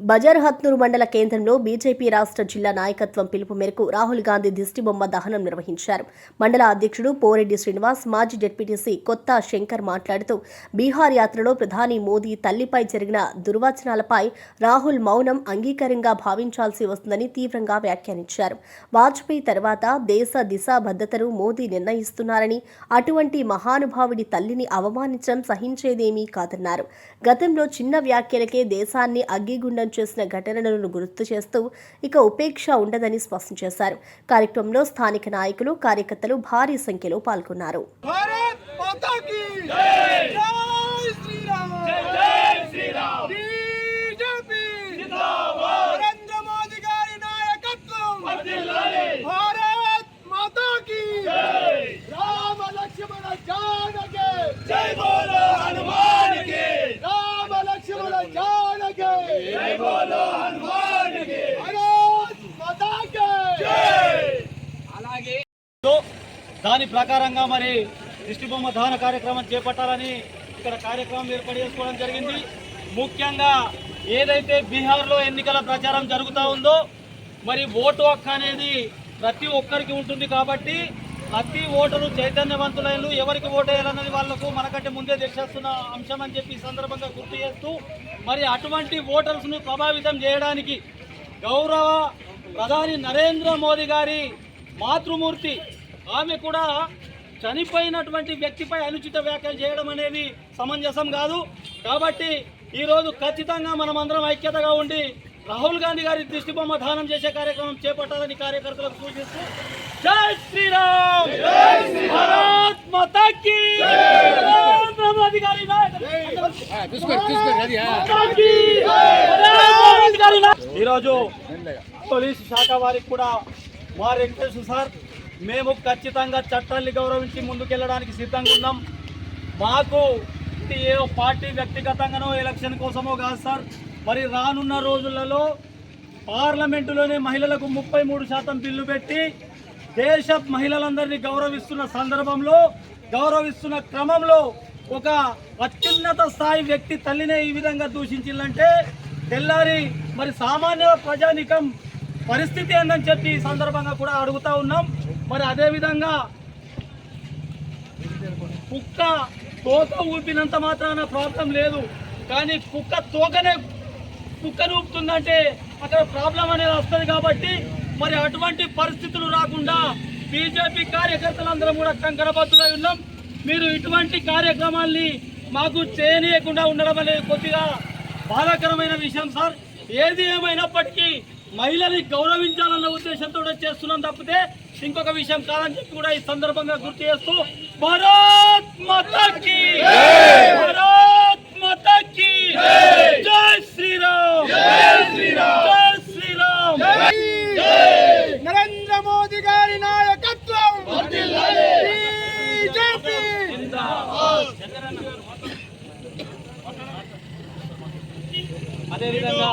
బజార్ హత్నూరు మండల కేంద్రంలో బీజేపీ రాష్ట్ర జిల్లా నాయకత్వం పిలుపు మేరకు రాహుల్ గాంధీ దిష్టిబొమ్మ దహనం నిర్వహించారు. మండల అధ్యక్షుడు పోరెడ్డి శ్రీనివాస్, మాజీ జెడ్పీటీసీ కొత్త శంకర్ మాట్లాడుతూ బీహార్ యాత్రలో ప్రధాని మోదీ తల్లిపై జరిగిన దుర్వచనాలపై రాహుల్ మౌనం అంగీకారంగా భావించాల్సి వస్తుందని తీవ్రంగా వ్యాఖ్యానించారు. వాజ్పేయి తర్వాత దేశ దిశాబద్ధతను మోదీ నిర్ణయిస్తున్నారని, అటువంటి మహానుభావుడి తల్లిని అవమానించడం సహించేదేమీ కాదన్నారు. గతంలో చిన్న వ్యాఖ్యలకే దేశాన్ని అగ్గిగుండం చేసిన ఘటనలను గుర్తు చేస్తూ ఇక ఉపేక్ష ఉండదని స్పష్టం చేశారు. కార్యక్రమంలో స్థానిక నాయకులు, కార్యకర్తలు భారీ సంఖ్యలో పాల్గొన్నారు. దాని ప్రకారంగా మరి దిష్టిబొమ్మ దహన కార్యక్రమం చేపట్టాలని ఇక్కడ కార్యక్రమం ఏర్పాటు చేసుకోవడం జరిగింది. ముఖ్యంగా ఏదైతే బీహార్లో ఎన్నికల ప్రచారం జరుగుతూ ఉందో, మరి ఓటు హక్కు అనేది ప్రతి ఒక్కరికి ఉంటుంది కాబట్టి ప్రతి ఓటరు చైతన్యవంతులైన ఎవరికి ఓటు వేయాలన్నది వాళ్లకు మనకంటే ముందే తెలిసేస్తున్న అంశం అని చెప్పి ఈ సందర్భంగా గుర్తు చేస్తూ, మరి అటువంటి ఓటర్స్ను ప్రభావితం చేయడానికి గౌరవ ప్రధాని నరేంద్ర మోదీ గారి మాతృమూర్తి ఆమె కూడా చనిపోయినటువంటి వ్యక్తిపై అనుచిత వ్యాఖ్యలు చేయడం అనేది సమంజసం కాదు. కాబట్టి ఈరోజు ఖచ్చితంగా మనమందరం ఐక్యతగా ఉండి రాహుల్ గాంధీ గారి దిష్టిబొమ్మ దానం చేసే కార్యక్రమం చేపట్టాలని కార్యకర్తలకు సూచిస్తూ జై శ్రీరామ్, భారత్ మాతా కీ నరేంద్ర మోదీ గారి ఈరోజు పోలీసు శాఖ వారికి కూడా మా రిక్వెస్ట్ సార్, మేము ఖచ్చితంగా చట్టాన్ని గౌరవించి ముందుకెళ్ళడానికి సిద్ధంగా ఉన్నాం. మాకు ఇది ఏ పార్టీ వ్యక్తిగతంగానో ఎలక్షన్ కోసమో కాదు సార్. మరి రానున్న రోజులలో పార్లమెంటులోనే మహిళలకు 33% బిల్లు పెట్టి దేశ మహిళలందరినీ గౌరవిస్తున్న సందర్భంలో, గౌరవిస్తున్న క్రమంలో ఒక అత్యున్నత స్థాయి వ్యక్తి తల్లినే ఈ విధంగా దూషించిందంటే తెల్లారి మరి సామాన్య ప్రజానికం పరిస్థితి ఏందని చెప్పి ఈ సందర్భంగా కూడా అడుగుతా ఉన్నాం. మరి అదేవిధంగా కుక్క తోక ఊపినంత మాత్రాన ప్రాబ్లం లేదు, కానీ కుక్కను ఊపుతుందంటే అక్కడ ప్రాబ్లం అనేది వస్తుంది. కాబట్టి మరి అటువంటి పరిస్థితులు రాకుండా బీజేపీ కార్యకర్తలందరం కూడా కంకణబద్దులై ఉన్నాం. మీరు ఇటువంటి కార్యక్రమాల్ని మాకు చేయనీయకుండా ఉండడం అనేది కొద్దిగా బాధాకరమైన విషయం సార్. ఏది ఏమైనప్పటికీ మహిళని గౌరవించాలన్న ఉద్దేశంతో చేస్తున్నాం తప్పితే ఇంకొక విషయం కాదని చెప్పి కూడా ఈ సందర్భంగా గుర్తు చేస్తూ భారత్ మాతా కీ, భారత్ మాతా కీ, జై శ్రీరామ్, జై శ్రీరామ్, జై శ్రీరామ్. నరేంద్ర మోదీ గారి నాయకత్వం బీజేపీ అదేవిధంగా